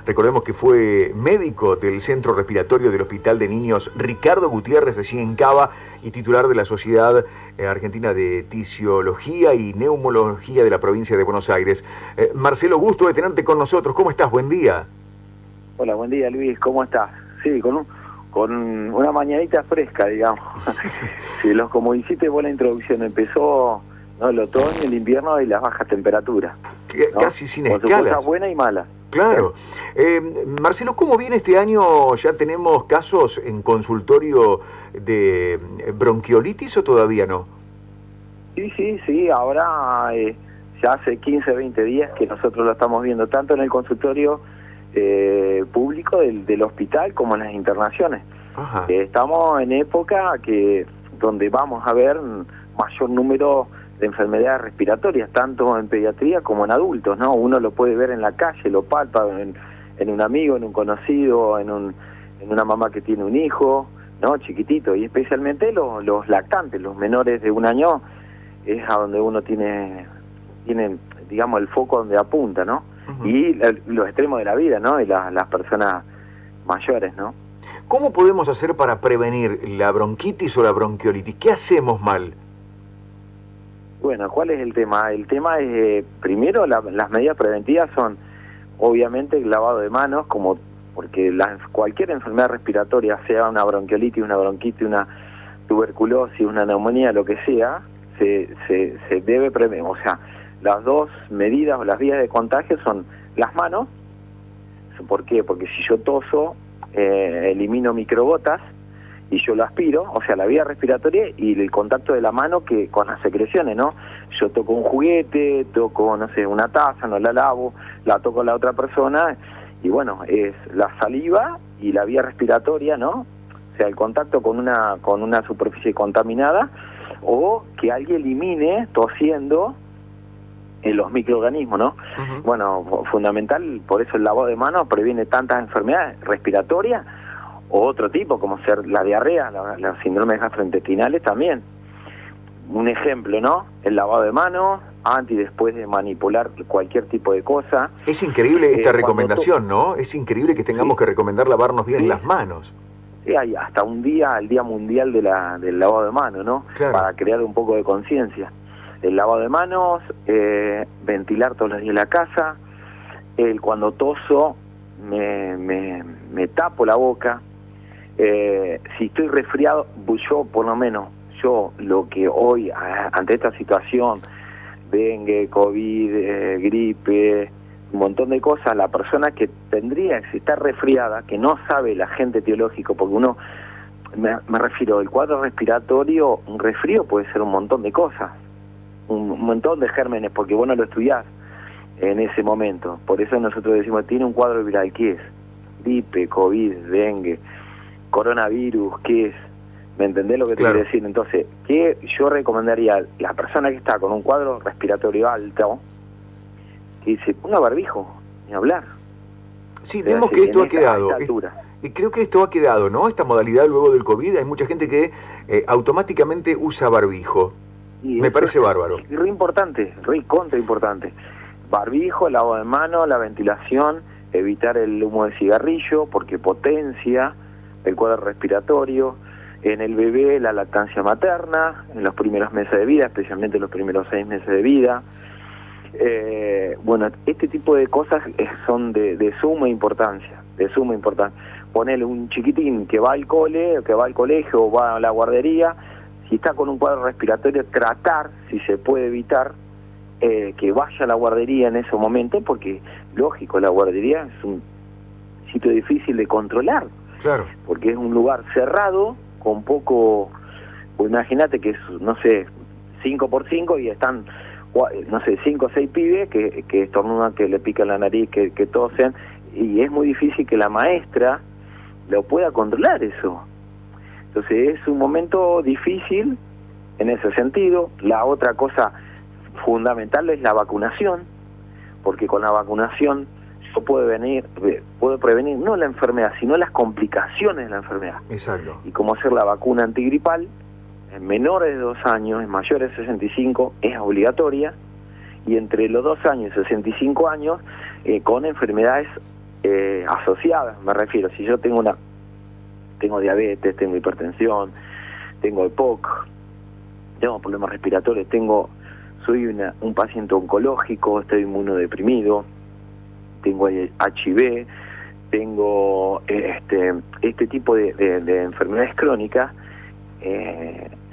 Recordemos que fue médico del Centro Respiratorio del Hospital de Niños Ricardo Gutiérrez, allí en Cava, y titular de la Sociedad Argentina de Tisiología y Neumología de la provincia de Buenos Aires. Marcelo, gusto de tenerte con nosotros. ¿Cómo estás? Buen día. Hola, buen día, Luis. ¿Cómo estás? Sí, con una mañanita fresca, digamos. Sí, como hiciste vos la introducción, empezó, ¿no?, el otoño, el invierno y las bajas temperaturas, ¿no? Casi sin con escalas. Con sus cosas buenas y malas. Claro. Marcelo, ¿cómo viene este año? ¿Ya tenemos casos en consultorio de bronquiolitis o todavía no? Sí. Ahora ya hace 15, 20 días que nosotros lo estamos viendo, tanto en el consultorio público del hospital como en las internaciones. Estamos en época donde vamos a ver mayor número de enfermedades respiratorias, tanto en pediatría como en adultos, ¿no? Uno lo puede ver en la calle, lo palpa en un amigo, en un conocido, en una mamá que tiene un hijo, ¿no?, chiquitito, y especialmente los lactantes, los menores de 1 año, es a donde uno tiene, digamos, el foco donde apunta, ¿no? Y los extremos de la vida, ¿no? Y las personas mayores, ¿no? ¿Cómo podemos hacer para prevenir la bronquitis o la bronquiolitis? ¿Qué hacemos mal? Bueno, ¿cuál es el tema? El tema es, primero, las medidas preventivas son, obviamente, el lavado de manos, porque cualquier enfermedad respiratoria, sea una bronquiolitis, una bronquitis, una tuberculosis, una neumonía, lo que sea, se debe prevenir. O sea, las dos medidas o las vías de contagio son las manos. ¿Por qué? Porque si yo toso, elimino microgotas y yo lo aspiro, o sea, la vía respiratoria y el contacto de la mano con las secreciones, ¿no? Yo toco un juguete, toco, no sé, una taza, no la lavo, la toco a la otra persona, y bueno, es la saliva y la vía respiratoria, ¿no? O sea, el contacto con una superficie contaminada, o que alguien elimine tosiendo los microorganismos, ¿no? Bueno, fundamental, por eso el lavado de manos previene tantas enfermedades respiratorias o otro tipo, como ser la diarrea, los síndromes gastrointestinales también. Un ejemplo, ¿no? El lavado de manos, antes y después de manipular cualquier tipo de cosa. Es increíble esta recomendación, ¿no? Es increíble que tengamos que recomendar lavarnos bien las manos. Sí, hay hasta el Día Mundial del lavado de manos, ¿no? Claro. Para crear un poco de conciencia. El lavado de manos, ventilar todos los días la casa, cuando toso me tapo la boca, si estoy resfriado, yo por lo menos, lo que hoy, ante esta situación, dengue, COVID, gripe, un montón de cosas, la persona que tendría que estar resfriada, que no sabe el agente etiológico, porque uno, me refiero, el cuadro respiratorio, un resfrío puede ser un montón de cosas, un montón de gérmenes, porque vos no lo estudiás en ese momento. Por eso nosotros decimos, tiene un cuadro viral, ¿qué es? Gripe, COVID, dengue, coronavirus, ¿qué es? ¿Me entendés lo que te quiero decir? Entonces, ¿qué yo recomendaría a la persona que está con un cuadro respiratorio alto? Que se ponga barbijo, ni hablar. Sí, vemos que esto ha quedado. Y creo que esto ha quedado, ¿no? Esta modalidad luego del COVID, hay mucha gente que automáticamente usa barbijo. Me parece bárbaro. Es re importante, re contra importante. Barbijo, lavado de mano, la ventilación, evitar el humo de cigarrillo porque potencia el cuadro respiratorio. En el bebé, la lactancia materna, en los primeros meses de vida, especialmente los primeros 6 meses de vida. Bueno, este tipo de cosas son de suma importancia, Ponele un chiquitín que va al colegio o va a la guardería, si está con un cuadro respiratorio, tratar, si se puede evitar, que vaya a la guardería en ese momento, porque, lógico, la guardería es un sitio difícil de controlar. Claro. Porque es un lugar cerrado, con poco, pues imagínate que es, no sé, 5x5 y están, no sé, 5 o 6 pibes que estornudan, que le pican la nariz, que tosen, y es muy difícil que la maestra lo pueda controlar eso. Entonces es un momento difícil en ese sentido. La otra cosa fundamental es la vacunación, porque con la vacunación yo puedo prevenir no la enfermedad, sino las complicaciones de la enfermedad. Exacto. Y como hacer la vacuna antigripal, en menores de 2 años, en mayores de 65, es obligatoria, y entre los 2 años y 65 años, con enfermedades asociadas, me refiero, si yo tengo diabetes, tengo hipertensión, tengo EPOC, tengo problemas respiratorios, soy un paciente oncológico, estoy inmunodeprimido, tengo HIV, tengo este tipo de enfermedades crónicas,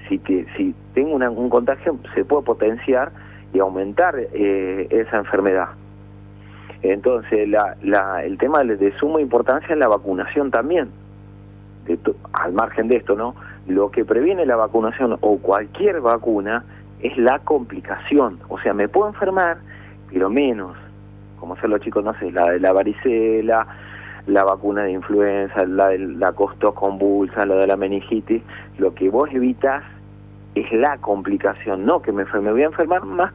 si tengo un contagio se puede potenciar y aumentar esa enfermedad. Entonces el tema de suma importancia es la vacunación también, al margen de esto, ¿no? Lo que previene la vacunación o cualquier vacuna es la complicación, o sea, me puedo enfermar, pero menos, como hacen los chicos, no sé, la de la varicela, la vacuna de influenza, la de la costoconvulsa, la de la meningitis. Lo que vos evitas es la complicación, no que me voy a enfermar más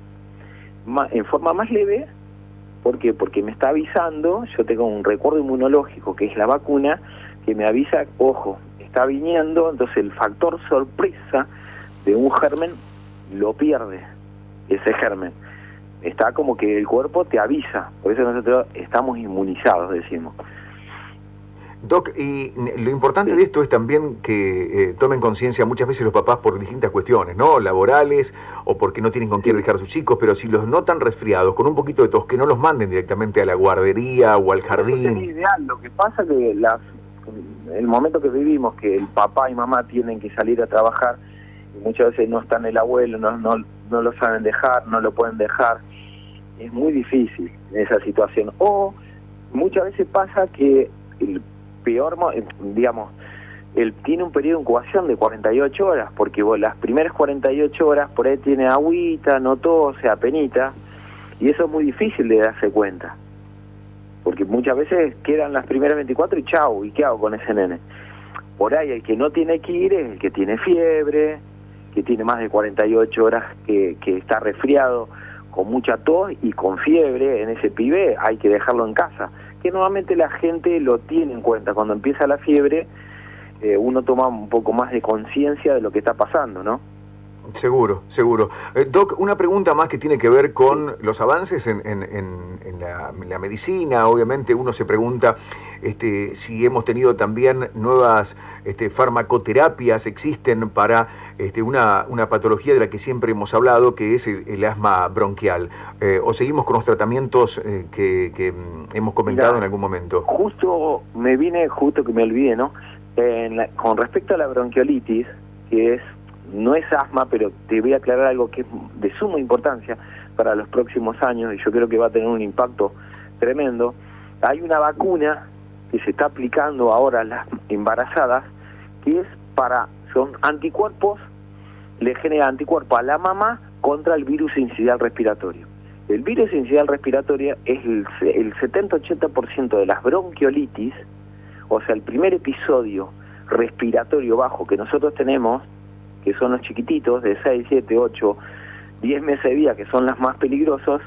en forma más leve. ¿Por qué? Porque me está avisando, yo tengo un recuerdo inmunológico que es la vacuna, que me avisa, ojo, está viniendo, entonces el factor sorpresa de un germen lo pierde, ese germen. Está como que el cuerpo te avisa, por eso nosotros estamos inmunizados, decimos. Doc, y lo importante de esto es también que tomen conciencia muchas veces los papás por distintas cuestiones, ¿no? Laborales o porque no tienen con quién dejar a sus chicos, pero si los notan resfriados, con un poquito de tos, que no los manden directamente a la guardería o al jardín. Eso sería ideal. Lo que pasa es que el momento que vivimos, que el papá y mamá tienen que salir a trabajar, y muchas veces no están el abuelo, no lo saben dejar, no lo pueden dejar, es muy difícil en esa situación. O muchas veces pasa que el peor, digamos, él tiene un periodo de incubación de 48 horas, porque las primeras 48 horas por ahí tiene agüita, no tose, apenita, y eso es muy difícil de darse cuenta, porque muchas veces quedan las primeras 24 y chau, ¿y qué hago con ese nene? Por ahí el que no tiene que ir es el que tiene fiebre, que tiene más de 48 horas que está resfriado, con mucha tos y con fiebre. En ese pibe hay que dejarlo en casa, que normalmente la gente lo tiene en cuenta. Cuando empieza la fiebre, uno toma un poco más de conciencia de lo que está pasando, ¿no? Seguro, seguro. Doc, una pregunta más que tiene que ver con los avances en la medicina. Obviamente uno se pregunta si hemos tenido también nuevas farmacoterapias, existen para una patología de la que siempre hemos hablado, que es el asma bronquial. ¿O seguimos con los tratamientos que hemos comentado? Mirá, en algún momento? Justo que me olvidé, ¿no? Con respecto a la bronquiolitis, que no es asma, pero te voy a aclarar algo que es de suma importancia para los próximos años, y yo creo que va a tener un impacto tremendo. Hay una vacuna que se está aplicando ahora a las embarazadas, que son anticuerpos, le genera anticuerpos a la mamá contra el virus incisional respiratorio. El virus incisional respiratorio es el 70-80% de las bronquiolitis, o sea, el primer episodio respiratorio bajo que nosotros tenemos, que son los chiquititos de 6, 7, 8, 10 meses de vida, que son las más peligrosos.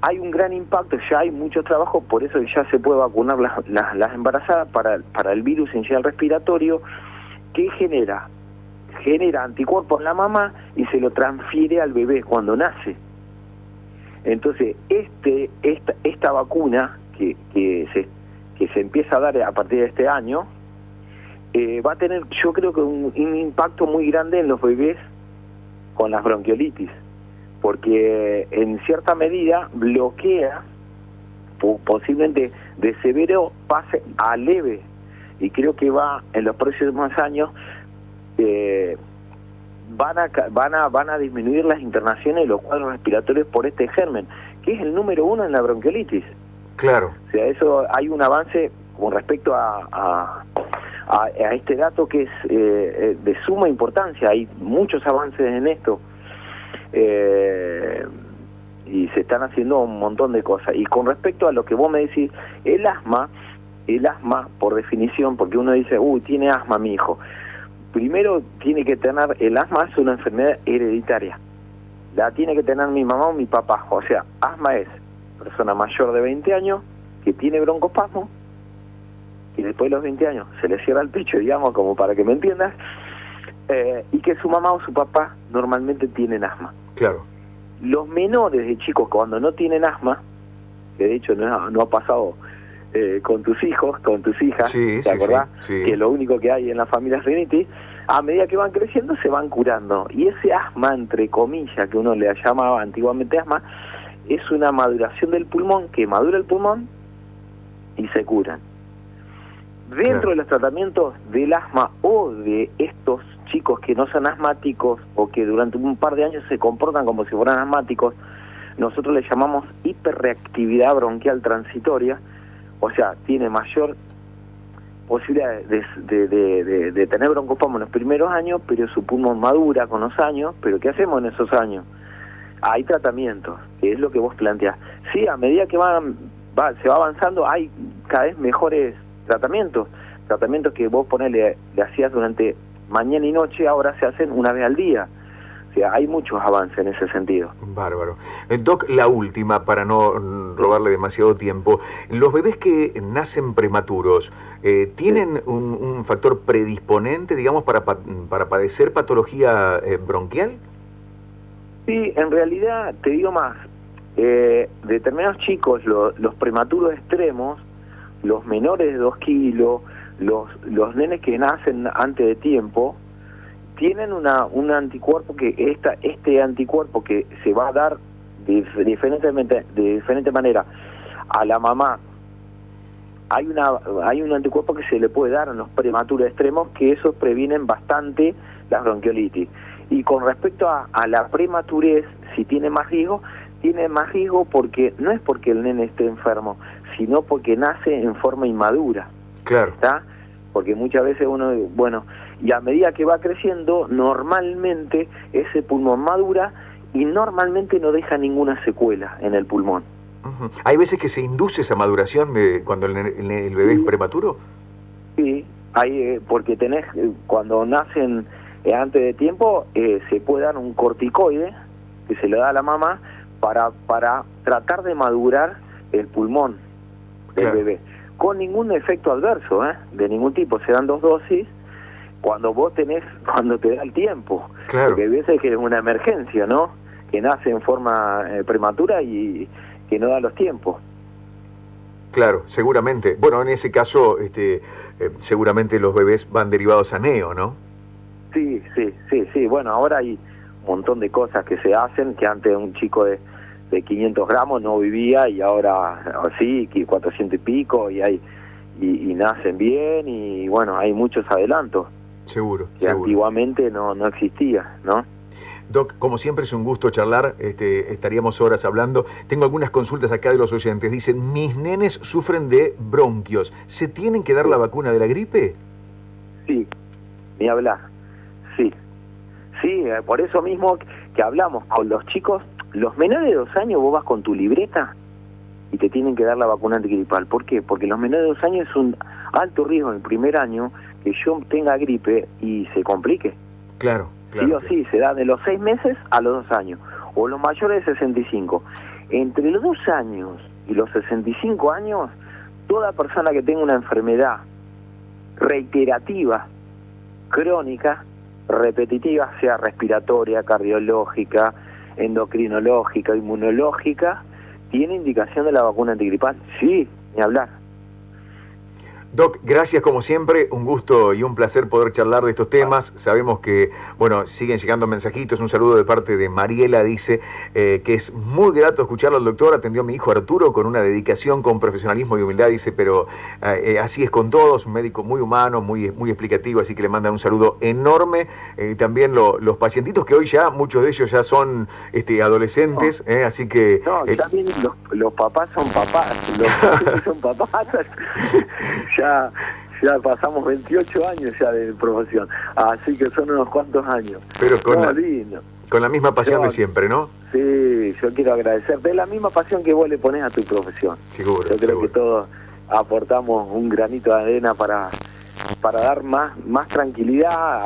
Hay un gran impacto, ya hay mucho trabajo, por eso ya se puede vacunar las embarazadas para el virus incisional respiratorio, que genera anticuerpos en la mamá y se lo transfiere al bebé cuando nace. Entonces, esta vacuna que se empieza a dar a partir de este año, va a tener, yo creo que un impacto muy grande en los bebés con las bronquiolitis, porque en cierta medida bloquea, posiblemente de severo pase a leve, y creo que en los próximos años van a disminuir las internaciones de los cuadros respiratorios por este germen, que es el número 1 en la bronquiolitis. Claro. O sea, eso hay un avance con respecto a este dato que es de suma importancia. Hay muchos avances en esto y se están haciendo un montón de cosas. Y con respecto a lo que vos me decís, el asma por definición, porque uno dice, tiene asma mi hijo. Primero tiene que tener, el asma es una enfermedad hereditaria. La tiene que tener mi mamá o mi papá. O sea, asma es persona mayor de 20 años que tiene broncoespasmo, y después de los 20 años se le cierra el pecho, digamos, como para que me entiendas, y que su mamá o su papá normalmente tienen asma. Claro. Los menores de chicos cuando no tienen asma, que de hecho no ha pasado con tus hijos, con tus hijas, Sí, ¿te sí, acordás? sí, sí. Que lo único que hay en la familia rinitis, a medida que van creciendo se van curando. Y ese asma, entre comillas, que uno le llamaba antiguamente asma, es una maduración del pulmón, que madura el pulmón y se curan. Dentro Claro. de los tratamientos del asma o de estos chicos que no son asmáticos o que durante un par de años se comportan como si fueran asmáticos, nosotros le llamamos hiperreactividad bronquial transitoria, o sea, tiene mayor posibilidad de tener broncoespasmo en los primeros años, pero su pulmón madura con los años. Pero ¿qué hacemos en esos años? Hay tratamientos, que es lo que vos planteás. Sí, a medida que se va avanzando, hay cada vez mejores tratamientos que vos le hacías durante mañana y noche, ahora se hacen una vez al día. O sea, hay muchos avances en ese sentido. Bárbaro. Doc, la última, para no robarle demasiado tiempo. Los bebés que nacen prematuros, ¿tienen un factor predisponente, digamos, para padecer patología bronquial? Sí, en realidad, te digo más, determinados chicos, los prematuros extremos, los menores de 2 kilos, los nenes que nacen antes de tiempo, tienen un anticuerpo este anticuerpo que se va a dar de diferente manera a la mamá. Hay un anticuerpo que se le puede dar en los prematuros extremos, que esos previenen bastante las bronquiolitis. Y con respecto a la prematurez, si tiene más riesgo porque no es porque el nene esté enfermo, sino porque nace en forma inmadura. Claro. ¿Está? Porque muchas veces y a medida que va creciendo, normalmente ese pulmón madura y normalmente no deja ninguna secuela en el pulmón. Uh-huh. ¿Hay veces que se induce esa maduración cuando el bebé es prematuro? Sí, porque cuando nacen antes de tiempo, se puede dar un corticoide que se le da a la mamá para tratar de madurar el pulmón del bebé, con ningún efecto adverso, de ningún tipo. Se dan 2 dosis cuando te da el tiempo. Claro. Porque a veces que es una emergencia, ¿no? Que nace en forma prematura y que no da los tiempos. Claro, seguramente. Bueno, en ese caso, seguramente los bebés van derivados a neo, ¿no? Sí. Bueno, ahora hay un montón de cosas que se hacen, que antes un chico de 500 gramos no vivía y ahora sí, 400 y pico, y nacen bien, y bueno, hay muchos adelantos. Seguro. Antiguamente no existía, ¿no? Doc, como siempre es un gusto charlar, estaríamos horas hablando. Tengo algunas consultas acá de los oyentes. Dicen, mis nenes sufren de bronquios. ¿Se tienen que dar la vacuna de la gripe? Sí, ni hablar. Sí, por eso mismo que hablamos con los chicos, los menores de 2 años, vos vas con tu libreta y te tienen que dar la vacuna antigripal. ¿Por qué? Porque los menores de 2 años es un alto riesgo en el primer año que yo tenga gripe y se complique. Claro. Sí o sí, se da de los 6 meses a los 2 años, o los mayores de 65. Entre los 2 años y los 65 años, toda persona que tenga una enfermedad reiterativa, crónica, repetitiva, sea respiratoria, cardiológica, endocrinológica, inmunológica, tiene indicación de la vacuna antigripal. Sí, ni hablar. Doc, gracias como siempre, un gusto y un placer poder charlar de estos temas. Sabemos que, bueno, siguen llegando mensajitos. Un saludo de parte de Mariela, dice que es muy grato escucharlo al doctor. Atendió a mi hijo Arturo con una dedicación, con profesionalismo y humildad, dice, pero así es con todos, un médico muy humano, muy explicativo, así que le mandan un saludo enorme. También los pacientitos, que hoy ya, muchos de ellos ya son adolescentes, así que... No, también los papás son papás, los pacientes son papás. Ya pasamos 28 años ya de profesión, así que son unos cuantos años. Pero lindo. Con la misma pasión de siempre, ¿no? Sí, yo quiero agradecerte, la misma pasión que vos le ponés a tu profesión. Seguro. Yo creo que todos aportamos un granito de arena para dar más tranquilidad.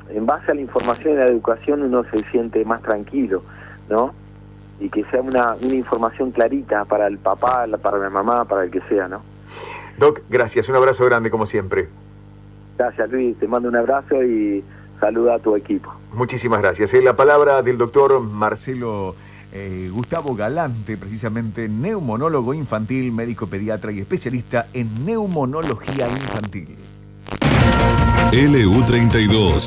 En base a la información y la educación uno se siente más tranquilo, ¿no? Y que sea una información clarita para el papá, para la mamá, para el que sea, ¿no? Doc, gracias. Un abrazo grande como siempre. Gracias, Luis. Te mando un abrazo y saluda a tu equipo. Muchísimas gracias. La palabra del doctor Marcelo Gustavo Galante, precisamente neumonólogo infantil, médico pediatra y especialista en neumonología infantil. LU32